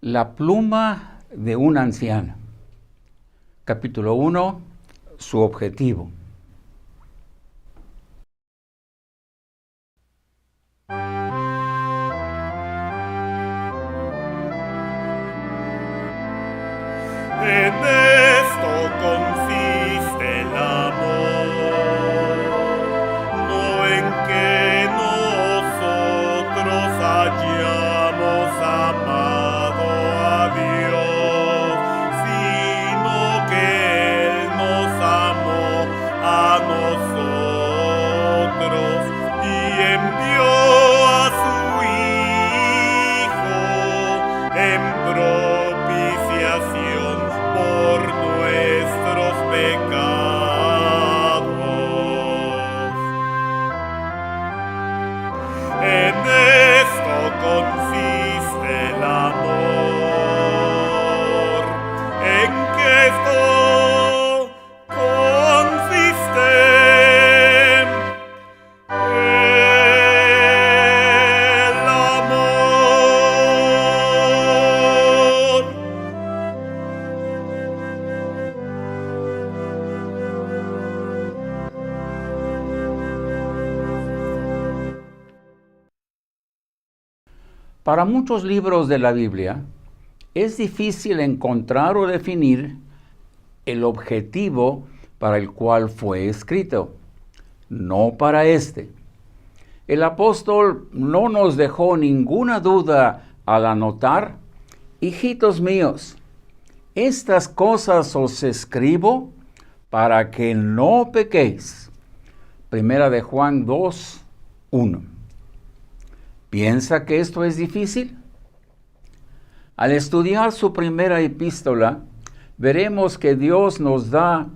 La pluma de un anciano. Capítulo 1. Su objetivo. En esto consiste el amor, no en que nosotros hayamos amado a Dios, sino que Él nos amó a nosotros y envió a su Hijo en propiciación por nuestros pecados. En esto consiste el amor, en que esto consiste el amor. Para muchos libros de la Biblia, es difícil encontrar o definir el objetivo para el cual fue escrito. No para este. El apóstol no nos dejó ninguna duda al anotar: hijitos míos, estas cosas os escribo para que no pequéis. Primera de Juan 2, 1. ¿Piensa que esto es difícil? Al estudiar su primera epístola, veremos que Dios nos da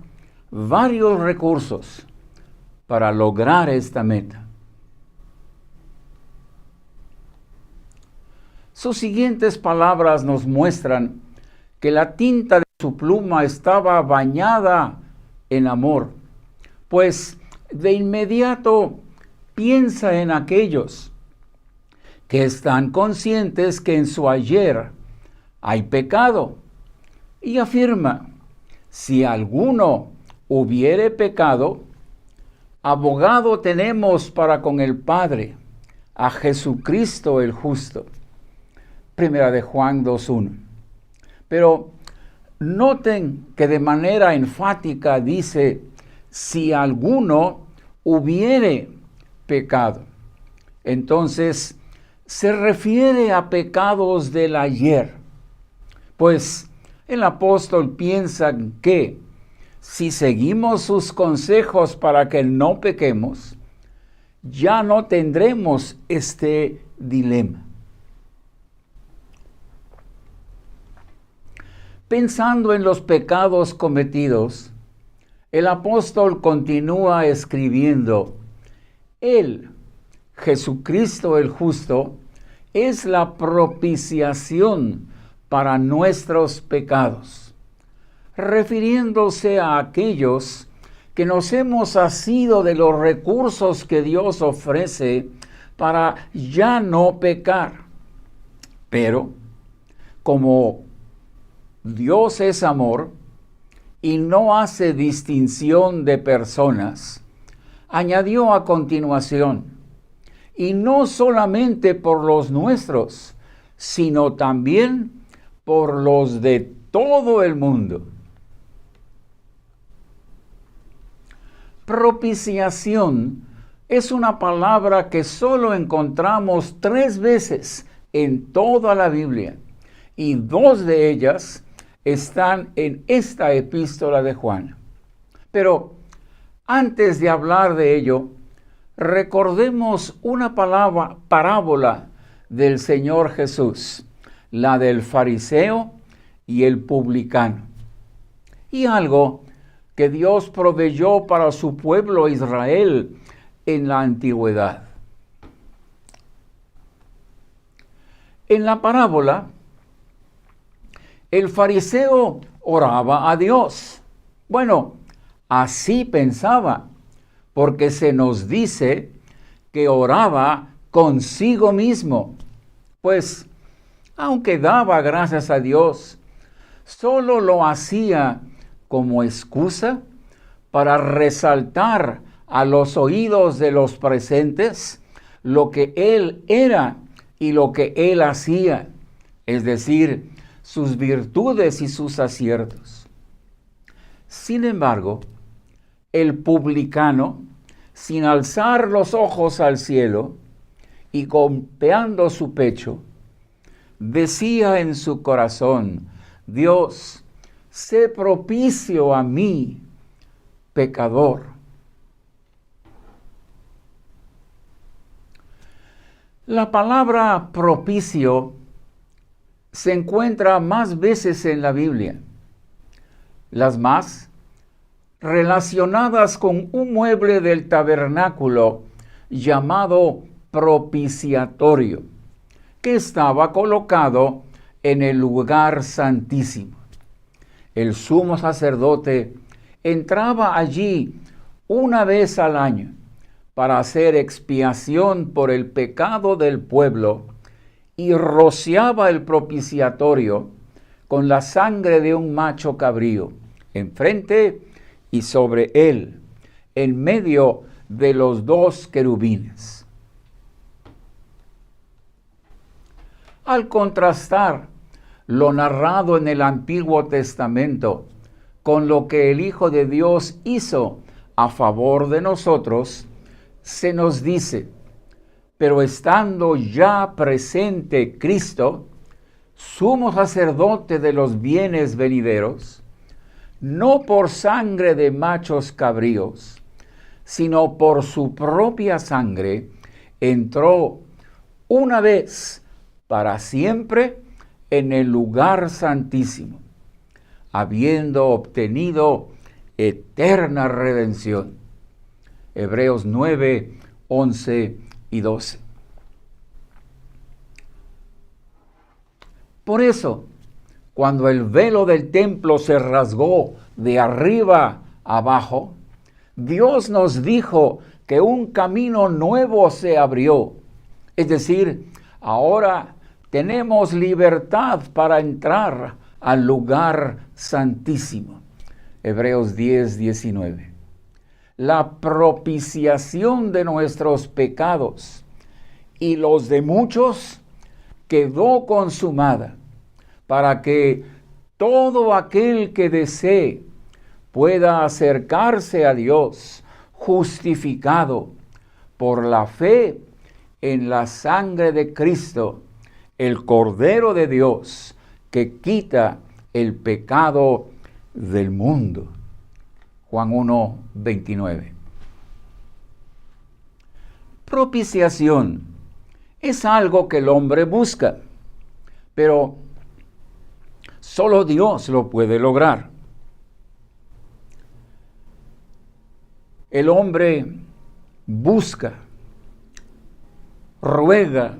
varios recursos para lograr esta meta. Sus siguientes palabras nos muestran que la tinta de su pluma estaba bañada en amor, pues de inmediato piensa en aquellos que están conscientes que en su ayer hay pecado, y afirma: si alguno hubiere pecado, abogado tenemos para con el Padre, a Jesucristo el justo. Primera de Juan 2:1. Pero noten que de manera enfática dice: si alguno hubiere pecado. Entonces, se refiere a pecados del ayer, pues el apóstol piensa que si seguimos sus consejos para que no pequemos, ya no tendremos este dilema. Pensando en los pecados cometidos, el apóstol continúa escribiendo: Él, Jesucristo el justo, es la propiciación para nuestros pecados, refiriéndose a aquellos que nos hemos asido de los recursos que Dios ofrece para ya no pecar. Pero, como Dios es amor y no hace distinción de personas, añadió a continuación: y no solamente por los nuestros, sino también por los de todo el mundo. Propiciación es una palabra que solo encontramos 3 veces en toda la Biblia, y 2 de ellas están en esta epístola de Juan. Pero antes de hablar de ello, recordemos una parábola del Señor Jesús, la del fariseo y el publicano, y algo que Dios proveyó para su pueblo Israel en la antigüedad. En la parábola, el fariseo oraba a Dios. Bueno, así pensaba, porque se nos dice que oraba consigo mismo, pues aunque daba gracias a Dios, solo lo hacía como excusa para resaltar a los oídos de los presentes lo que él era y lo que él hacía, es decir, sus virtudes y sus aciertos. Sin embargo, el publicano, sin alzar los ojos al cielo y golpeando su pecho, decía en su corazón: Dios, sé propicio a mí, pecador. La palabra propicio se encuentra más veces en la Biblia, las más relacionadas con un mueble del tabernáculo llamado propiciatorio, que estaba colocado en el lugar santísimo. El sumo sacerdote entraba allí una vez al año para hacer expiación por el pecado del pueblo y rociaba el propiciatorio con la sangre de un macho cabrío, enfrente y sobre él, en medio de los dos querubines. Al contrastar lo narrado en el Antiguo Testamento con lo que el Hijo de Dios hizo a favor de nosotros, se nos dice: pero estando ya presente Cristo, sumo sacerdote de los bienes venideros, no por sangre de machos cabríos, sino por su propia sangre, entró una vez para siempre en el lugar santísimo, habiendo obtenido eterna redención. Hebreos 9, 11 y 12. Por eso, cuando el velo del templo se rasgó de arriba abajo, Dios nos dijo que un camino nuevo se abrió. Es decir, ahora tenemos libertad para entrar al lugar santísimo. Hebreos 10, 19. La propiciación de nuestros pecados y los de muchos quedó consumada, para que todo aquel que desee pueda acercarse a Dios justificado por la fe en la sangre de Cristo, el Cordero de Dios, que quita el pecado del mundo. Juan 1, 29. Propiciación es algo que el hombre busca, pero solo Dios lo puede lograr. El hombre busca, ruega,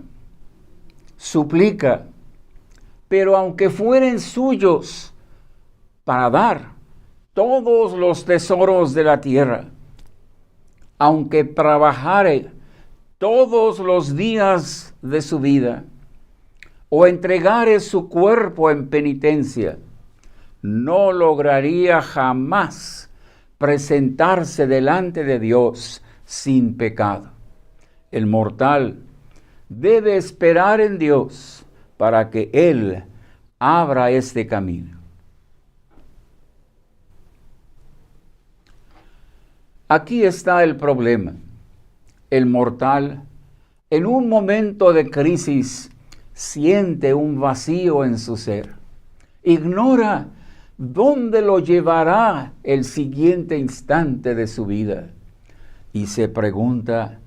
suplica, pero aunque fueren suyos para dar todos los tesoros de la tierra, aunque trabajare todos los días de su vida, o entregare su cuerpo en penitencia, no lograría jamás presentarse delante de Dios sin pecado. El mortal debe esperar en Dios para que Él abra este camino. Aquí está el problema. El mortal, en un momento de crisis, siente un vacío en su ser. Ignora dónde lo llevará el siguiente instante de su vida. Y se pregunta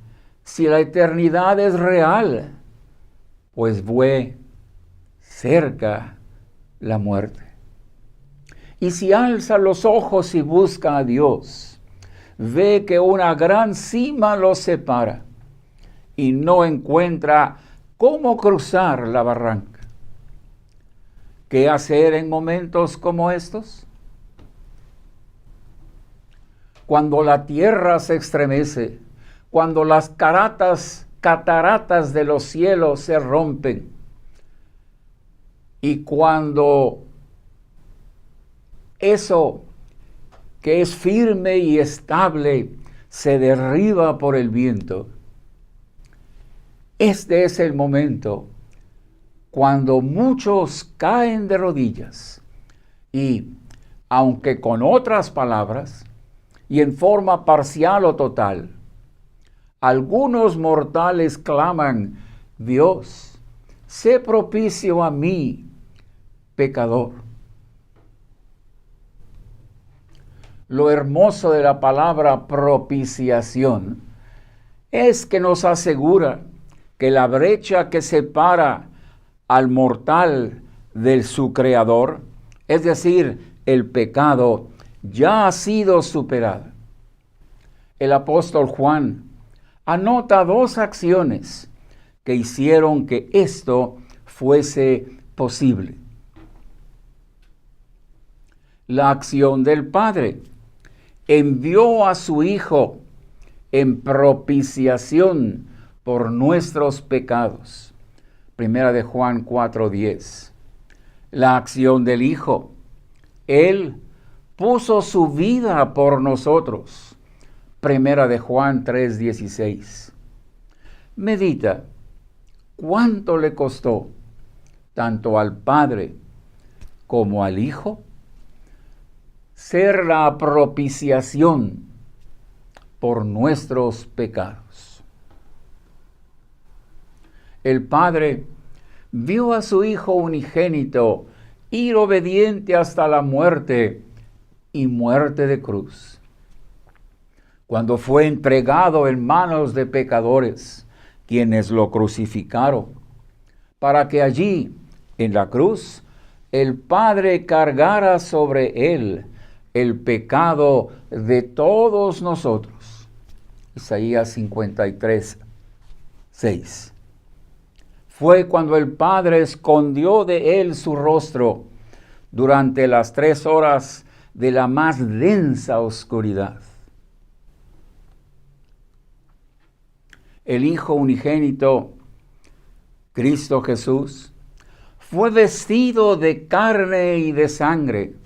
si la eternidad es real, pues ve cerca la muerte. Y si alza los ojos y busca a Dios, ve que una gran cima lo separa y no encuentra cómo cruzar la barranca. ¿Qué hacer en momentos como estos? Cuando la tierra se estremece, cuando las cataratas de los cielos se rompen, Y cuando eso que es firme y estable se derriba por el viento, este es el momento cuando muchos caen de rodillas y, aunque con otras palabras y en forma parcial o total, algunos mortales claman: Dios, sé propicio a mí, pecador. Lo hermoso de la palabra propiciación es que nos asegura que la brecha que separa al mortal de su creador, es decir, el pecado, ya ha sido superada. El apóstol Juan anota dos acciones que hicieron que esto fuese posible. La acción del Padre envió a su Hijo en propiciación por nuestros pecados. Primera de Juan 4:10. La acción del Hijo. Él puso su vida por nosotros. Primera de Juan 3:16. Medita cuánto le costó tanto al Padre como al Hijo ser la propiciación por nuestros pecados. El Padre vio a su Hijo unigénito ir obediente hasta la muerte y muerte de cruz. Cuando fue entregado en manos de pecadores, quienes lo crucificaron, para que allí, en la cruz, el Padre cargara sobre él el pecado de todos nosotros. Isaías 53:6. Fue cuando el Padre escondió de él su rostro durante las 3 horas de la más densa oscuridad. El Hijo unigénito, Cristo Jesús, fue vestido de carne y de sangre,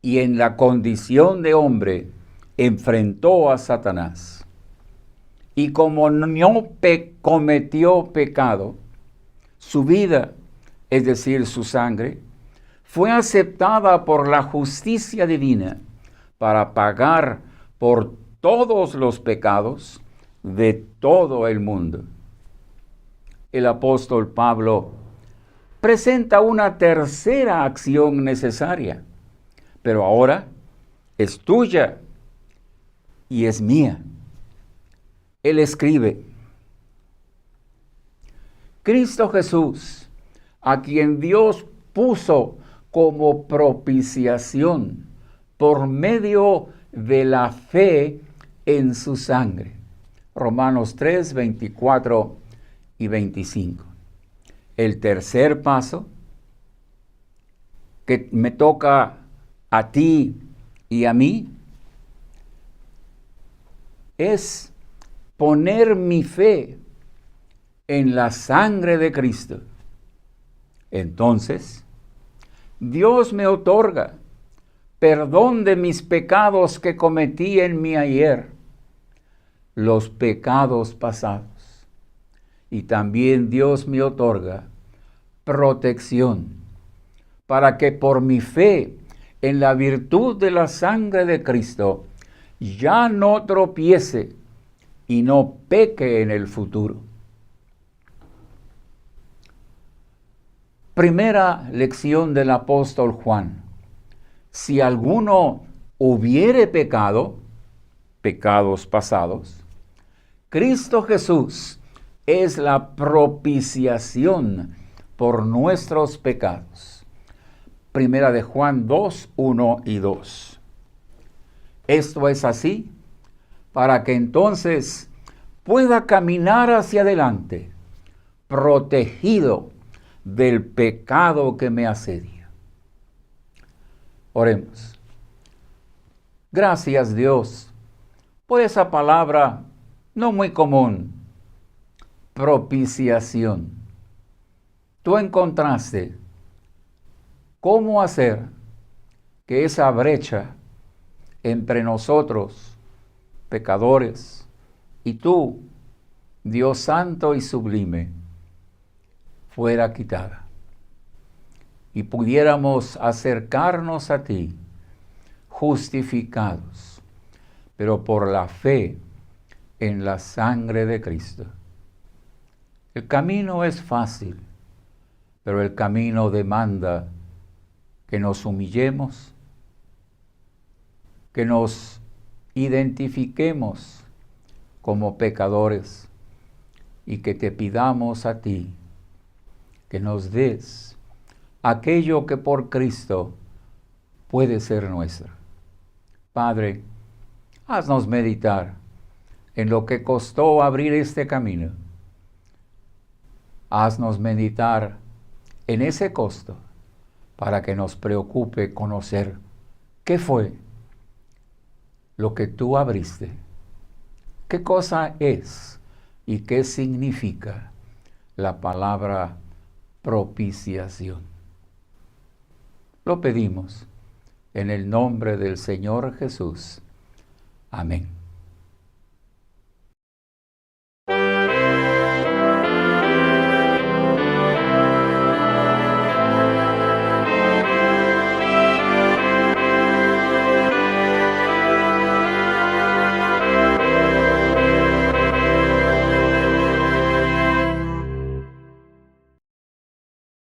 y en la condición de hombre enfrentó a Satanás. Y como no cometió pecado, su vida, es decir, su sangre, fue aceptada por la justicia divina para pagar por todos los pecados de todo el mundo. El apóstol Pablo presenta una tercera acción necesaria, pero ahora es tuya y es mía. Él escribe: Cristo Jesús, a quien Dios puso como propiciación por medio de la fe en su sangre. Romanos 3, 24 y 25. El tercer paso que me toca a ti y a mí es poner mi fe en la sangre de Cristo. Entonces, Dios me otorga perdón de mis pecados que cometí en mi ayer, los pecados pasados. Y también Dios me otorga protección para que por mi fe en la virtud de la sangre de Cristo ya no tropiece y no peque en el futuro. Primera lección del apóstol Juan: si alguno hubiere pecado, pecados pasados, Cristo Jesús es la propiciación por nuestros pecados. Primera de Juan 2, 1 y 2. Esto es así para que entonces pueda caminar hacia adelante, protegido del pecado que me asedia. Oremos. Gracias, Dios, por esa palabra no muy común, propiciación. Tú encontraste cómo hacer que esa brecha entre nosotros, pecadores, y tú, Dios santo y sublime, fuera quitada y pudiéramos acercarnos a ti justificados, pero por la fe en la sangre de Cristo. El camino es fácil, pero el camino demanda que nos humillemos, que nos identifiquemos como pecadores y que te pidamos a ti que nos des aquello que por Cristo puede ser nuestro. Padre, haznos meditar en lo que costó abrir este camino. Haznos meditar en ese costo para que nos preocupe conocer qué fue lo que tú abriste, qué cosa es y qué significa la palabra propiciación. Lo pedimos en el nombre del Señor Jesús. Amén.